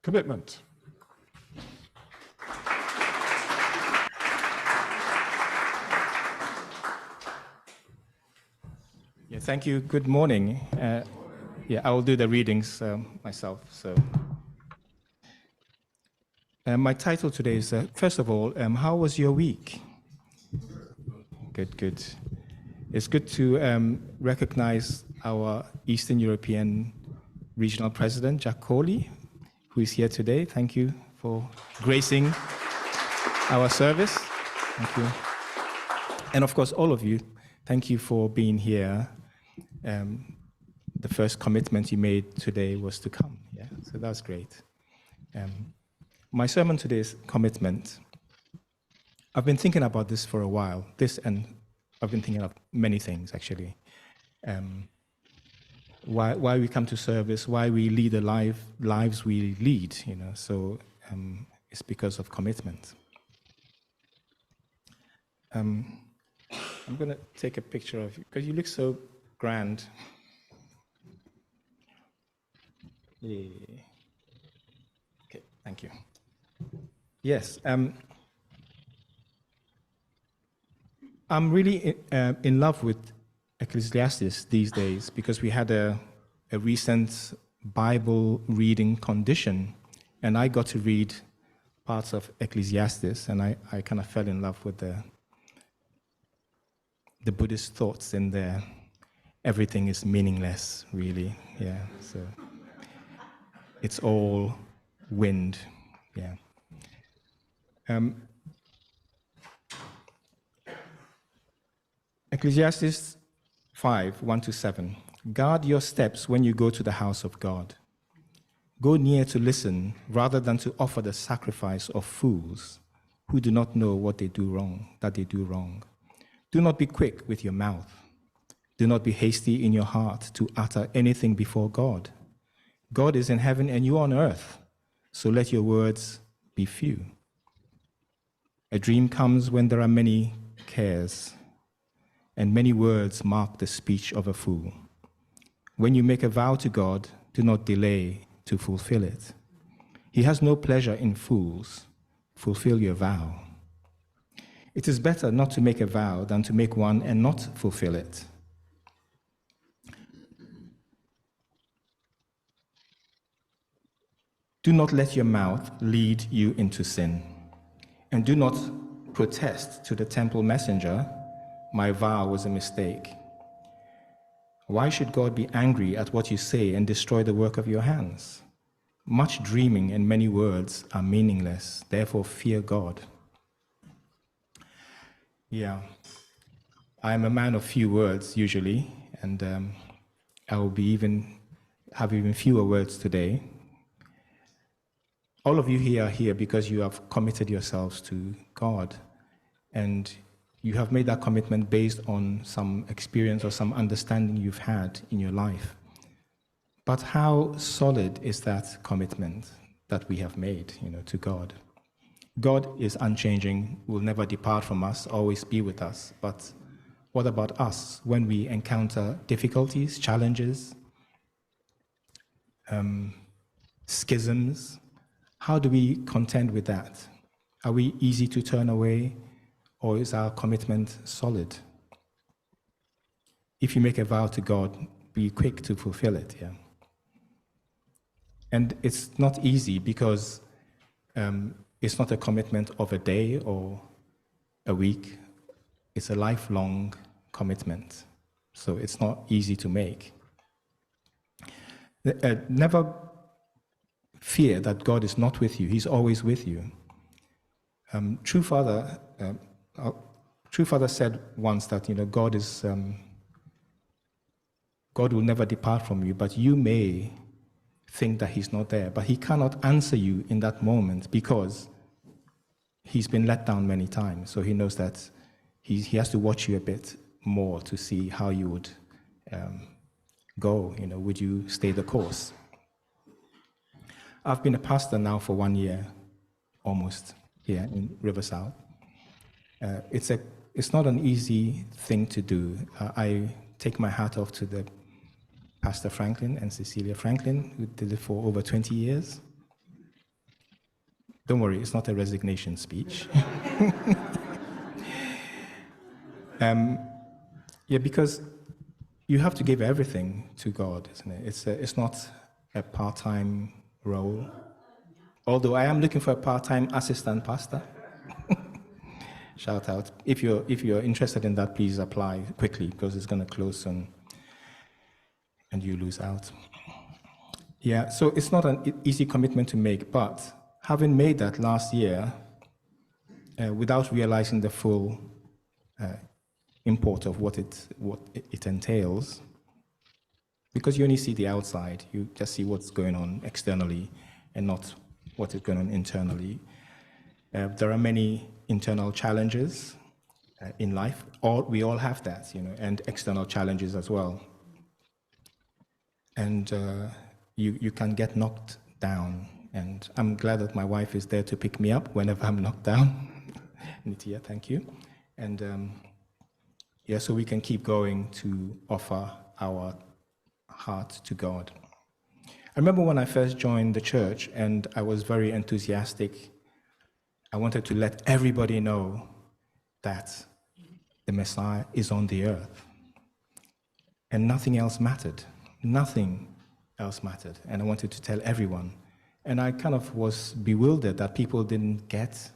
Commitment. Yeah, thank you. Good morning. I will do the readings myself. So, my title today is, first of all, how was your week? Good. It's good to recognize our Eastern European Regional President, Jack Corley, who is here today. Thank you for gracing our service. Thank you. And of course, all of you, thank you for being here. The first commitment you made today was to come. Yeah, so that's great. My sermon today is commitment. I've been thinking about this for a while. And I've been thinking of many things actually. Why we come to service, why we lead the lives we lead. So it's because of commitment. I'm going to take a picture of you because you look so grand. Yeah. Okay, thank you. Yes, I'm really in love with Ecclesiastes these days because we had a recent Bible reading condition, and I got to read parts of Ecclesiastes, and I kind of fell in love with the Buddhist thoughts in there. Everything is meaningless, really. Yeah, so it's all wind. Yeah. Ecclesiastes 5, 1-7. Guard your steps when you go to the house of God. Go near to listen rather than to offer the sacrifice of fools who do not know what they do wrong. Do not be quick with your mouth. Do not be hasty in your heart to utter anything before God. God is in heaven and you on earth, so let your words be few. A dream comes when there are many cares, and many words mark the speech of a fool. When you make a vow to God, do not delay to fulfill it. He has no pleasure in fools. Fulfill your vow. It is better not to make a vow than to make one and not fulfill it. Do not let your mouth lead you into sin, and do not protest to the temple messenger, my vow was a mistake. Why should God be angry at what you say and destroy the work of your hands? Much dreaming and many words are meaningless, therefore fear God. Yeah, I'm a man of few words usually, and I will have even fewer words today. All of you here are here because you have committed yourselves to God, and you have made that commitment based on some experience or some understanding you've had in your life. But how solid is that commitment that we have made, to God? God is unchanging, will never depart from us, always be with us. But what about us when we encounter difficulties, challenges, schisms? How do we contend with that? Are we easy to turn away, or is our commitment solid? If you make a vow to God, be quick to fulfill it. Yeah. And it's not easy because it's not a commitment of a day or a week. It's a lifelong commitment. So it's not easy to make. Never fear that God is not with you. He's always with you. True Father said once that God will never depart from you, but you may think that he's not there, but he cannot answer you in that moment because he's been let down many times. So he knows that he has to watch you a bit more to see how you would go. Would you stay the course? I've been a pastor now for 1 year, almost, here in Riverside. It's not an easy thing to do. I take my hat off to the Pastor Franklin and Cecilia Franklin, who did it for over 20 years. Don't worry, it's not a resignation speech. Yeah, because you have to give everything to God, isn't it? It's not a part-time role. Although I am looking for a part-time assistant pastor. Shout out. If you're interested in that, please apply quickly because it's going to close soon and you lose out. Yeah, so it's not an easy commitment to make, but having made that last year, without realizing the full import of what it entails, because you only see the outside, you just see what's going on externally and not what is going on internally. There are many internal challenges in life. We all have that, and external challenges as well. And you can get knocked down. And I'm glad that my wife is there to pick me up whenever I'm knocked down. Nitya, thank you. And yeah, so we can keep going to offer our heart to God. I remember when I first joined the church and I was very enthusiastic. I wanted to let everybody know that the Messiah is on the earth. And nothing else mattered. Nothing else mattered. And I wanted to tell everyone. And I kind of was bewildered that people didn't get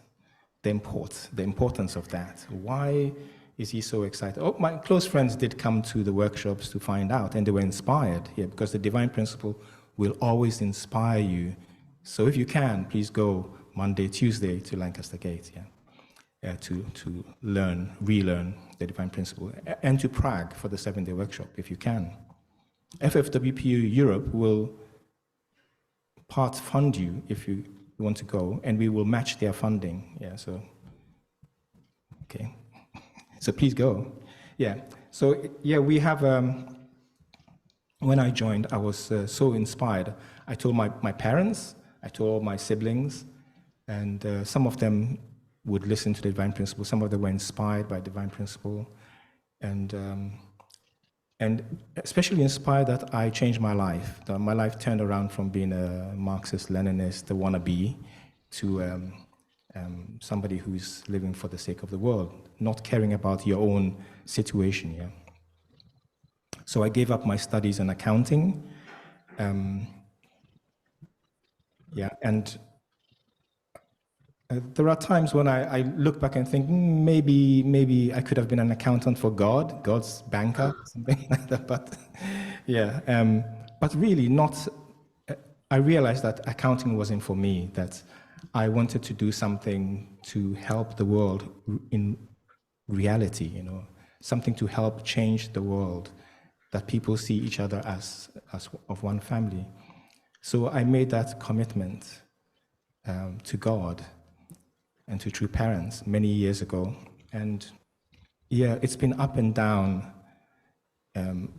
the importance of that. Why is he so excited? Oh, my close friends did come to the workshops to find out, and they were inspired here, because the divine principle will always inspire you. So if you can, please go Monday, Tuesday to Lancaster Gate, to relearn the divine principle, and to Prague for the 7-day workshop if you can. FFWPU Europe will part fund you if you want to go, and we will match their funding. Yeah, so okay, so please go. Yeah, so yeah, we have. When I joined, I was so inspired. I told my parents, I told all my siblings, and some of them would listen to the divine principle. Some of them were inspired by divine principle, and especially inspired that I changed my life. That my life turned around from being a Marxist-Leninist, a wannabe, to somebody who's living for the sake of the world, not caring about your own situation. Yeah. So I gave up my studies in accounting. Yeah, and there are times when I look back and think, maybe I could have been an accountant for God's banker, something like that. But yeah, but really not. I realized that accounting wasn't for me. That I wanted to do something to help the world in reality. Something to help change the world, that people see each other as of one family. So I made that commitment to God and to true parents many years ago. And yeah, it's been up and down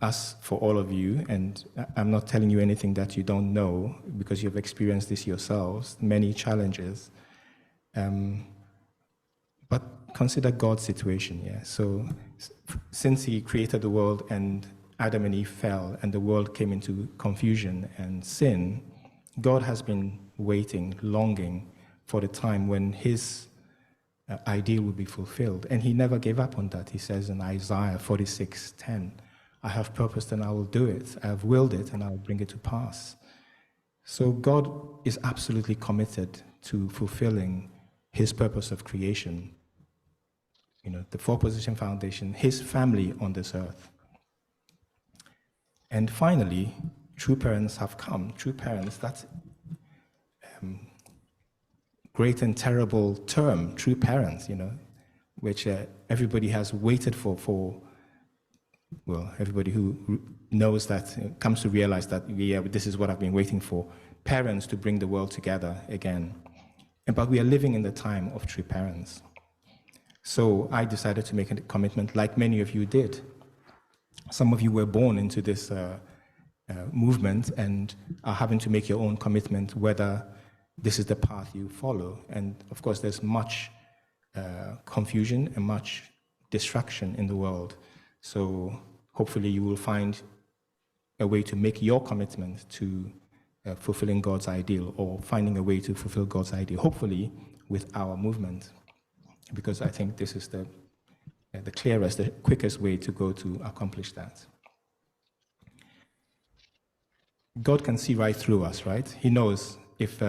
as for all of you. And I'm not telling you anything that you don't know, because you've experienced this yourselves, many challenges. But consider God's situation, yeah. So since he created the world and Adam and Eve fell and the world came into confusion and sin, God has been waiting, longing for the time when his ideal will be fulfilled. And he never gave up on that. He says in Isaiah 46:10, I have purposed and I will do it. I have willed it and I will bring it to pass. So God is absolutely committed to fulfilling his purpose of creation. The four-position foundation, his family on this earth. And finally, true parents have come. True parents, that's great and terrible term, true parents, which everybody has waited for, well, everybody who knows that, comes to realize that, yeah, this is what I've been waiting for, parents to bring the world together again. But we are living in the time of true parents. So I decided to make a commitment like many of you did. Some of you were born into this movement and are having to make your own commitment whether this is the path you follow. And of course, there's much confusion and much distraction in the world. So hopefully you will find a way to make your commitment to fulfilling God's ideal, or finding a way to fulfill God's ideal, hopefully with our movement, because I think this is the clearest, the quickest way to go to accomplish that. God can see right through us, right? He knows if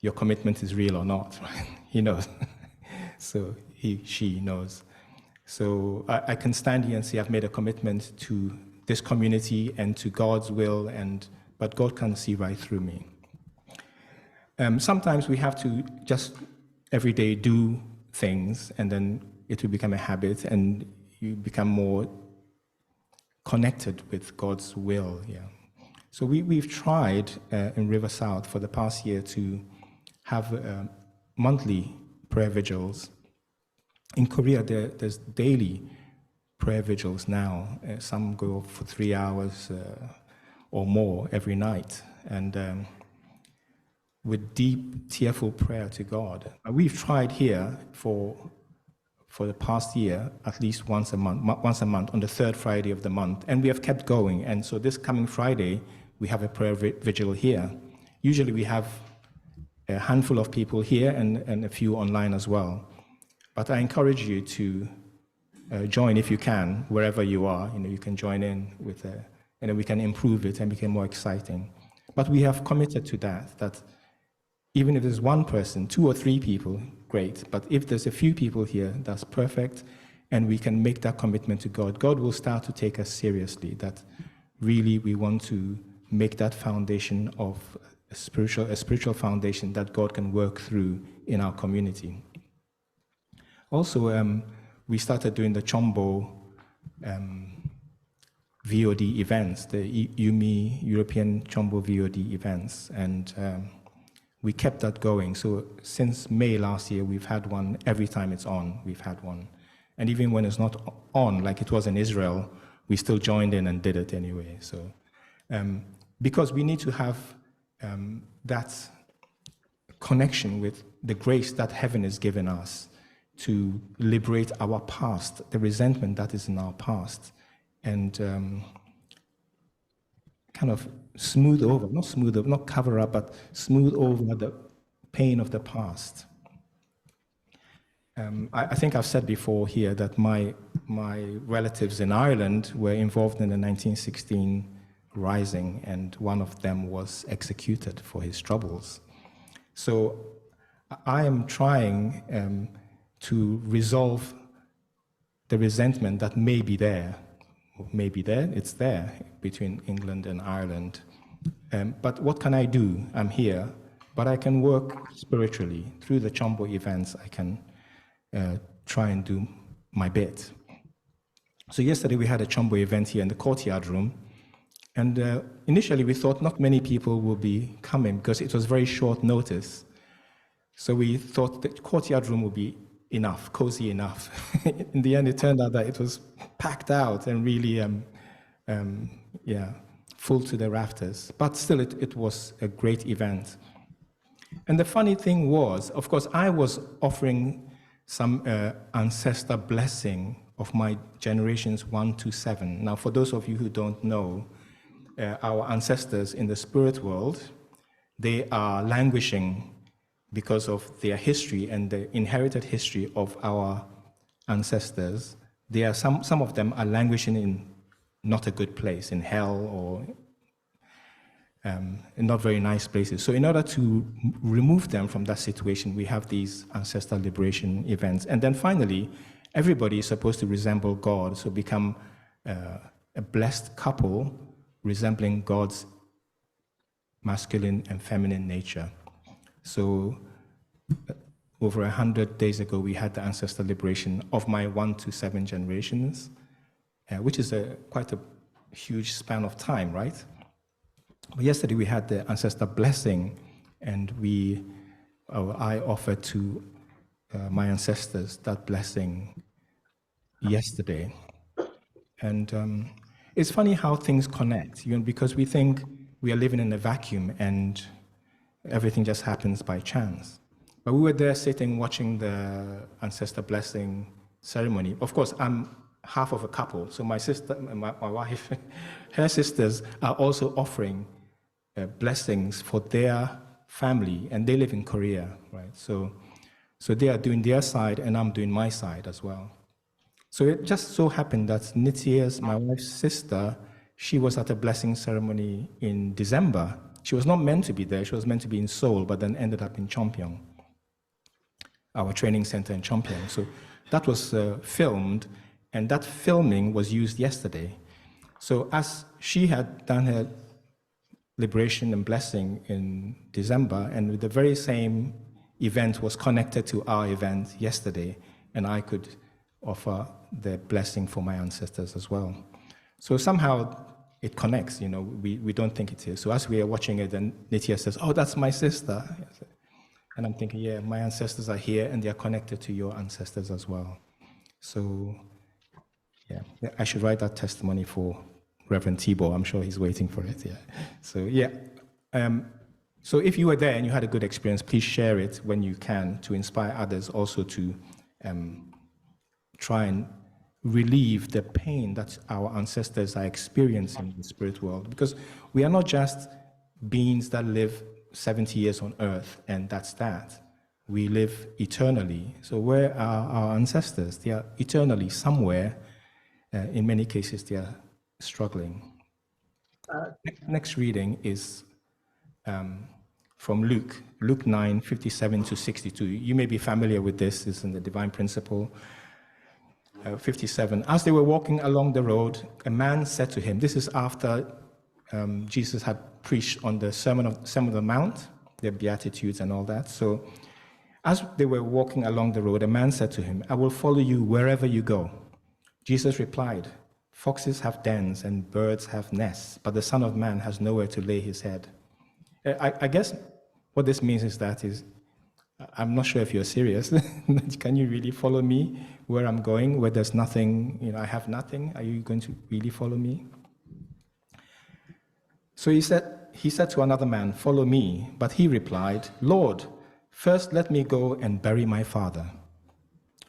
your commitment is real or not, right? He knows. So she knows. So I can stand here and say I've made a commitment to this community and to God's will, but God can see right through me. Sometimes we have to just every day do things, and then it will become a habit, and you become more connected with God's will. Yeah. So we've tried in River South for the past year to have monthly prayer vigils. In Korea, there's daily prayer vigils now. Some go for 3 hours or more every night, and with deep, tearful prayer to God. We've tried here for the past year, at least once a month, on the third Friday of the month, and we have kept going. And so this coming Friday, we have a prayer vigil here. Usually we have a handful of people here and a few online as well. But I encourage you to join if you can, wherever you are. You can join in with, and we can improve it and make it more exciting. But we have committed to that even if there's one person, 2 or 3 people, great. But if there's a few people here, that's perfect, and we can make that commitment to God. God will start to take us seriously, that really we want to make that foundation of a spiritual foundation that God can work through in our community. Also, we started doing the Chombo VOD events, the UMI, European Chombo VOD events, and we kept that going. So since May last year, we've had one every time it's on, we've had one. And even when it's not on, like it was in Israel, we still joined in and did it anyway. So, because we need to have that connection with the grace that heaven has given us to liberate our past, the resentment that is in our past, and kind of not cover up, but smooth over the pain of the past. I think I've said before here that my relatives in Ireland were involved in the 1916 rising, and one of them was executed for his troubles. So I am trying to resolve the resentment that may be there. It's there between England and Ireland. But what can I do? I'm here, but I can work spiritually. Through the Chombo events, I can try and do my bit. So yesterday we had a Chombo event here in the courtyard room, and initially we thought not many people will be coming because it was very short notice. So we thought the courtyard room would be enough, cozy enough. In the end, it turned out that it was packed out and really, full to the rafters. But still, it was a great event. And the funny thing was, of course, I was offering some ancestor blessing of my generations 1 to 7. Now, for those of you who don't know, our ancestors in the spirit world, they are languishing because of their history and the inherited history of our ancestors. They are some of them are languishing in not a good place, in hell or in not very nice places. So in order to remove them from that situation, we have these ancestor liberation events. And then finally, everybody is supposed to resemble God, so become a blessed couple resembling God's masculine and feminine nature. So over 100 days ago, we had the ancestor liberation of my 1 to 7 generations, which is quite a huge span of time, right? But yesterday we had the ancestor blessing, and I offered to my ancestors that blessing yesterday. And it's funny how things connect, because we think we are living in a vacuum and everything just happens by chance. But we were there sitting watching the ancestor blessing ceremony. Of course, I'm half of a couple. So my sister, my wife, her sisters are also offering blessings for their family, and they live in Korea, right? So they are doing their side, and I'm doing my side as well. So it just so happened that Nitya's, my wife's sister, she was at a blessing ceremony in December. She was not meant to be there. She was meant to be in Seoul, but then ended up in Cheongpyeong, our training center in Cheongpyeong. So that was filmed, and that filming was used yesterday. So as she had done her liberation and blessing in December, and the very same event was connected to our event yesterday, and I could offer the blessing for my ancestors as well. So somehow it connects, we don't think it is. So as we are watching it, then Nitya says, "Oh, that's my sister." And I'm thinking, yeah, my ancestors are here, and they are connected to your ancestors as well. So yeah, I should write that testimony for Reverend Thibault. I'm sure he's waiting for it, yeah. So yeah, so if you were there and you had a good experience, please share it when you can to inspire others also to try and relieve the pain that our ancestors are experiencing in the spirit world. Because we are not just beings that live 70 years on earth and that's that. We live eternally. So where are our ancestors? They are eternally somewhere. In many cases, they are struggling. Next reading is from Luke 9:57 to 62. You may be familiar with this. It's in the Divine Principle. 57. As they were walking along the road, a man said to him, this is after Jesus had preached on the Sermon on the Mount, the Beatitudes and all that. So as they were walking along the road, a man said to him, "I will follow you wherever you go." Jesus replied, "Foxes have dens and birds have nests, but the Son of Man has nowhere to lay his head." I guess what this means is I'm not sure if you're serious. Can you really follow me where I'm going, where there's nothing, I have nothing? Are you going to really follow me? So he said to another man, "Follow me." But he replied, "Lord, first let me go and bury my father."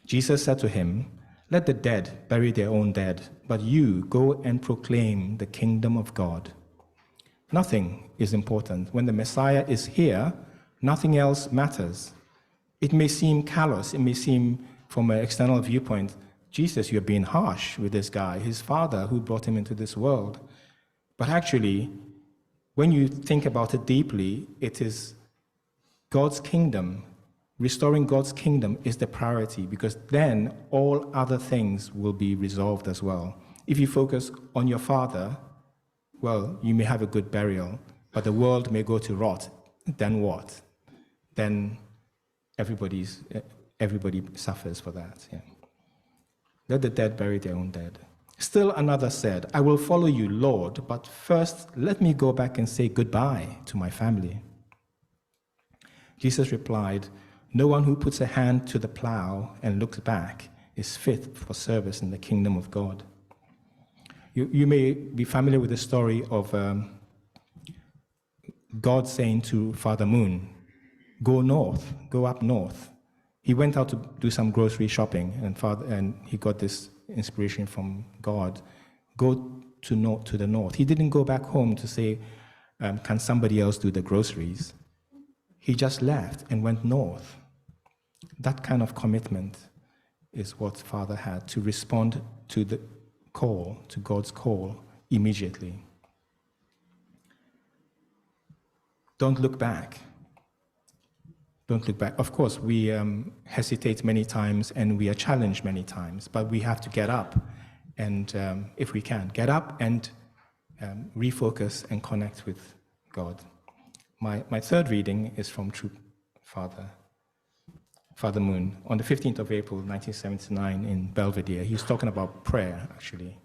Jesus said to him, "Let the dead bury their own dead, but you go and proclaim the kingdom of God." Nothing is important. When the Messiah is here, nothing else matters. It may seem callous, it may seem from an external viewpoint, Jesus, you're being harsh with this guy, his father who brought him into this world. But actually, when you think about it deeply, it is God's kingdom. Restoring God's kingdom is the priority, because then all other things will be resolved as well. If you focus on your father, well, you may have a good burial, but the world may go to rot. Then what? Then everybody suffers for that. Yeah. Let the dead bury their own dead. Still another said, "I will follow you, Lord, but first let me go back and say goodbye to my family." Jesus replied, "No one who puts a hand to the plow and looks back is fit for service in the kingdom of God." You may be familiar with the story of God saying to Father Moon, "Go north, go up north." He went out to do some grocery shopping, and he got this inspiration from God. Go to the north. He didn't go back home to say, "Can somebody else do the groceries?" He just left and went north. That kind of commitment is what Father had, to respond to the call, to God's call, immediately. Don't look back. Don't look back. Of course, we hesitate many times and we are challenged many times, but we have to get up and, if we can, get up and refocus and connect with God. My third reading is from True Father Moon. On the 15th of April, 1979 in Belvedere, he was talking about prayer, actually.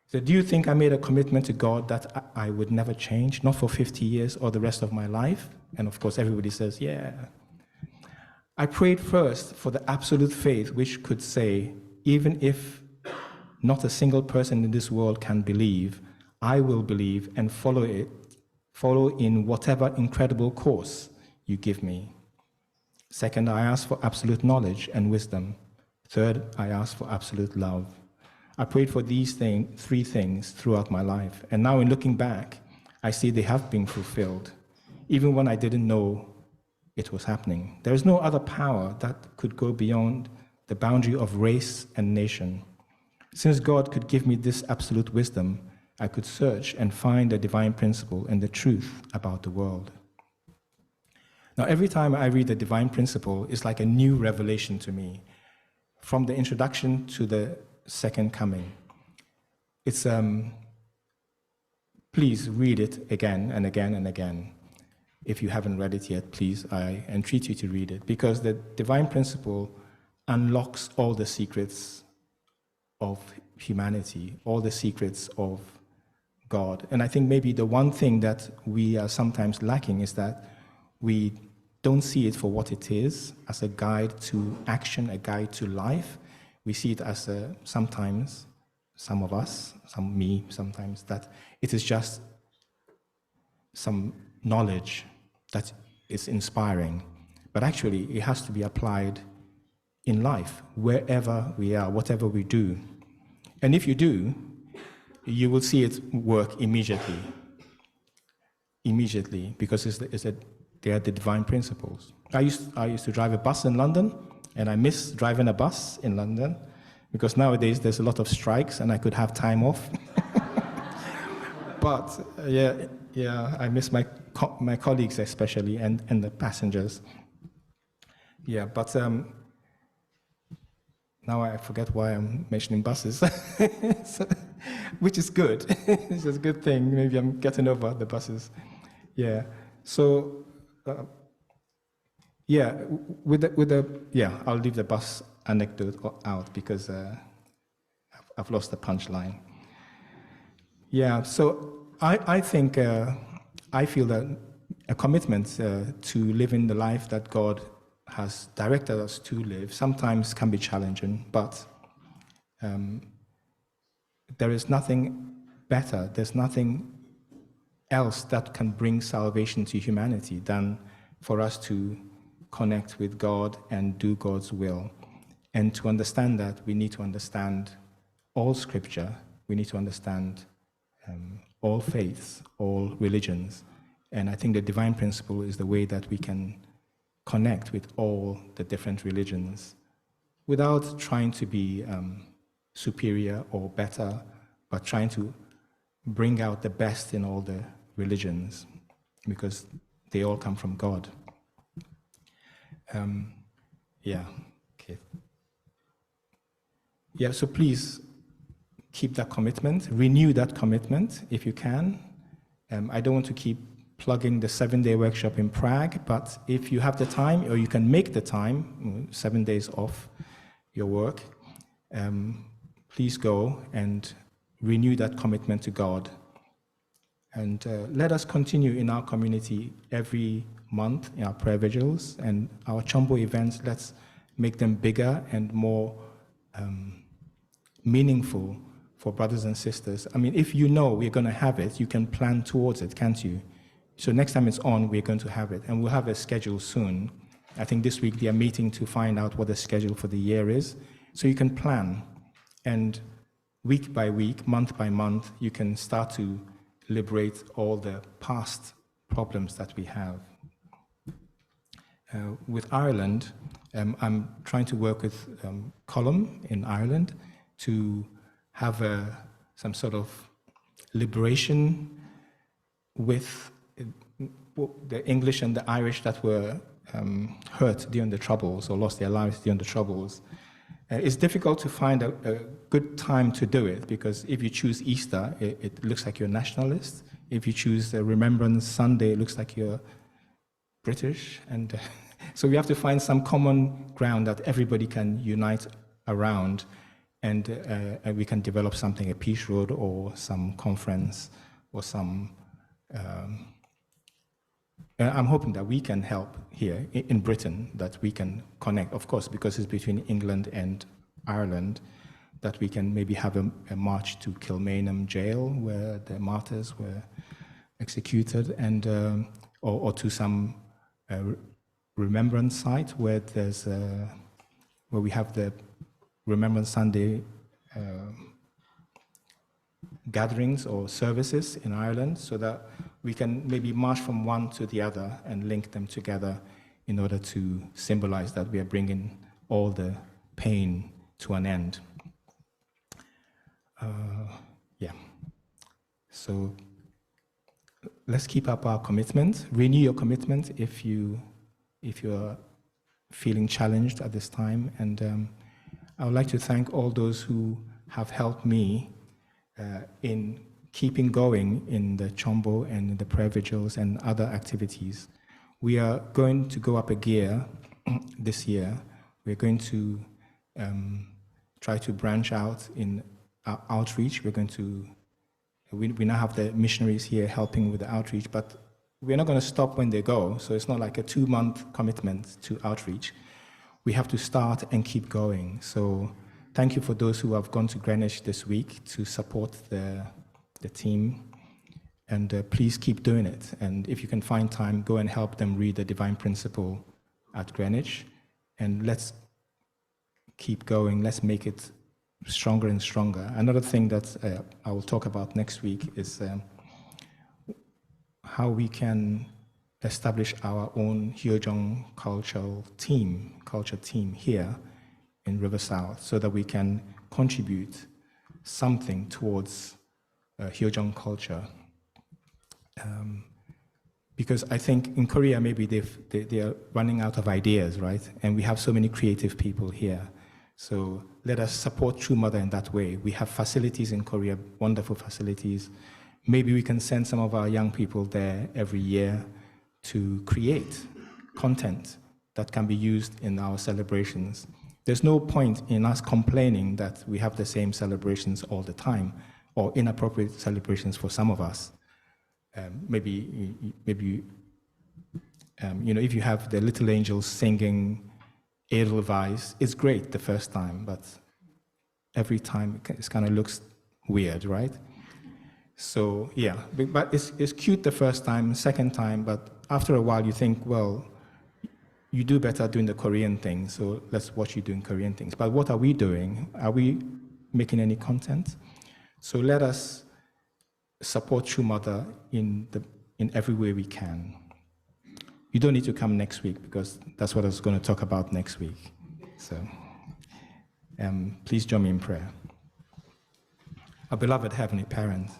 He said, "Do you think I made a commitment to God that I would never change, not for 50 years or the rest of my life?" And of course, everybody says, yeah. "I prayed first for the absolute faith which could say, even if not a single person in this world can believe, I will believe and follow in whatever incredible course you give me. Second, I asked for absolute knowledge and wisdom. Third, I asked for absolute love. I prayed for these three things throughout my life. And now in looking back, I see they have been fulfilled, even when I didn't know it was happening. There is no other power that could go beyond the boundary of race and nation. Since God could give me this absolute wisdom, I could search and find the divine principle and the truth about the world. Now, every time I read the divine principle, it's like a new revelation to me. From the introduction to the second coming. It's, please read it again and again and again. If you haven't read it yet, please, I entreat you to read it, because the divine principle unlocks all the secrets of humanity, all the secrets of God. And I think maybe the one thing that we are sometimes lacking is that we don't see it for what it is, as a guide to action, a guide to life. We see it as sometimes, some of us, me sometimes, that it is just some knowledge that is inspiring. But actually, it has to be applied in life, wherever we are, whatever we do. And if you do, you will see it work immediately. Immediately, because they are the divine principles. I used to drive a bus in London, and I miss driving a bus in London, because nowadays there's a lot of strikes and I could have time off. But yeah, I miss my colleagues especially, and the passengers. Yeah, but now I forget why I'm mentioning buses, which is good. It's a good thing. Maybe I'm getting over the buses. Yeah. So. I'll leave the bus anecdote out because I've lost the punchline. Yeah, so I think, I feel that a commitment to living the life that God has directed us to live sometimes can be challenging, but there is nothing better, there's nothing else that can bring salvation to humanity than for us to connect with God and do God's will. And to understand that, we need to understand all Scripture, we need to understand all faiths, all religions. And I think the divine principle is the way that we can connect with all the different religions without trying to be superior or better, but trying to bring out the best in all the religions, because they all come from God. So please keep that commitment, renew that commitment if you can. I don't want to keep plugging the 7-day workshop in Prague, but if you have the time, or you can make the time, 7 days off your work, please go and renew that commitment to God. And let us continue in our community every month in our prayer vigils, and our Chombo events, let's make them bigger and more meaningful for brothers and sisters. I mean, if you know we're going to have it, you can plan towards it, can't you? So next time it's on, we're going to have it, and we'll have a schedule soon. I think this week they are meeting to find out what the schedule for the year is, so you can plan, and week by week, month by month, you can start to liberate all the past problems that we have. With Ireland, I'm trying to work with Column in Ireland to have some sort of liberation with the English and the Irish that were hurt during the Troubles or lost their lives during the Troubles. It's difficult to find a good time to do it, because if you choose Easter, it looks like you're nationalist. If you choose the Remembrance Sunday, it looks like you're British. And so we have to find some common ground that everybody can unite around, and we can develop something, a peace road or some conference or some... I'm hoping that we can help here in Britain, that we can connect, of course, because it's between England and Ireland, that we can maybe have a march to Kilmainham jail, where the martyrs were executed, and or to some remembrance site where there's where we have the Remembrance Sunday gatherings or services in Ireland so that we can maybe march from one to the other and link them together in order to symbolize that we are bringing all the pain to an end. Yeah. So let's keep up our commitment. Renew your commitment if you're feeling challenged at this time. And I would like to thank all those who have helped me in keeping going in the Chombo and the prayer vigils and other activities. We are going to go up a gear this year. We're going to try to branch out in our outreach. We're going to, we now have the missionaries here helping with the outreach, but we're not going to stop when they go. So it's not like a 2-month commitment to outreach. We have to start and keep going. So thank you for those who have gone to Greenwich this week to support the team. And please keep doing it. And if you can find time, go and help them read the Divine Principle at Greenwich. And let's keep going. Let's make it stronger and stronger. Another thing that I will talk about next week is how we can establish our own Hyojong culture team here in River South so that we can contribute something towards Hyojong culture. Because I think in Korea maybe they are running out of ideas, right? And we have so many creative people here. So let us support True Mother in that way. We have facilities in Korea, wonderful facilities. Maybe we can send some of our young people there every year to create content that can be used in our celebrations. There's no point in us complaining that we have the same celebrations all the time or inappropriate celebrations for some of us. Maybe if you have the little angels singing Edelweiss, it's great the first time, but every time it kind of looks weird, right? So yeah, but it's cute the first time, second time, but after a while you think, well, you do better doing the Korean thing, so let's watch you doing Korean things. But what are we doing? Are we making any content? So let us support True Mother in every way we can. You don't need to come next week because that's what I was going to talk about next week. So please join me in prayer. Our beloved Heavenly Parent,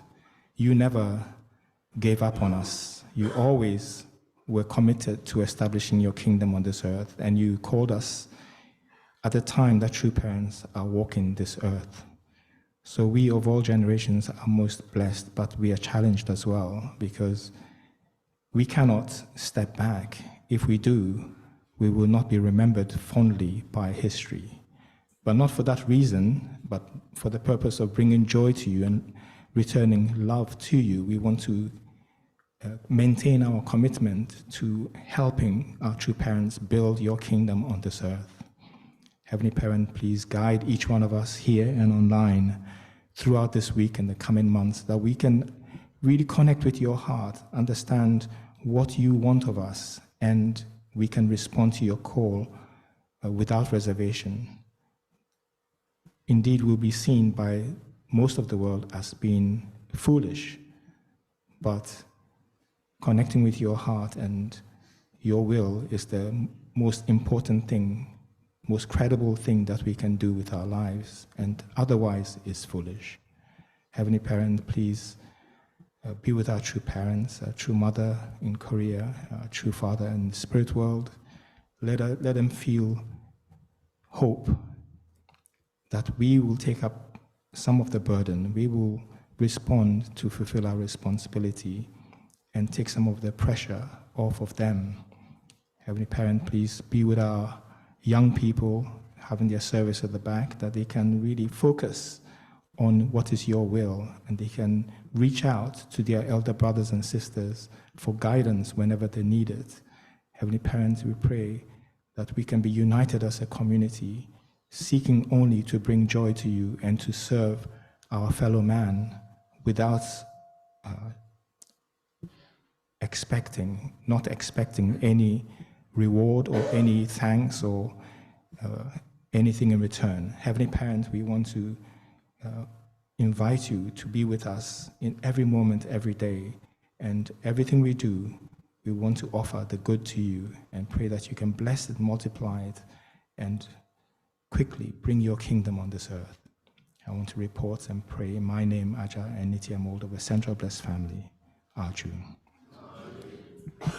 you never gave up on us. You always were committed to establishing your kingdom on this earth, and you called us at the time that true parents are walking this earth. So we of all generations are most blessed, but we are challenged as well because we cannot step back. If we do, we will not be remembered fondly by history. But not for that reason, but for the purpose of bringing joy to you and returning love to you. We want to maintain our commitment to helping our true parents build your kingdom on this earth. Heavenly Parent, please guide each one of us here and online throughout this week and the coming months, that we can really connect with your heart, understand what you want of us, and we can respond to your call without reservation. Indeed, we'll be seen by most of the world as being foolish, but connecting with your heart and your will is the most important thing, most credible thing that we can do with our lives, and otherwise is foolish. Heavenly Parent, please be with our true parents, our true mother in Korea, our true father in the spirit world. Let them feel hope that we will take up some of the burden. We will respond to fulfill our responsibility and take some of the pressure off of them. Heavenly Parent, please be with our young people having their service at the back, that they can really focus on what is your will, and they can reach out to their elder brothers and sisters for guidance whenever they need it. Heavenly Parent, we pray that we can be united as a community, seeking only to bring joy to you and to serve our fellow man without not expecting any reward or any thanks or anything in return. Heavenly Parent, we want to invite you to be with us in every moment, every day, and everything we do, we want to offer the good to you and pray that you can bless it, multiply it, and quickly bring your kingdom on this earth. I want to report and pray in my name, Adza and Nitya Mold of the Central Blessed Family, Arjun.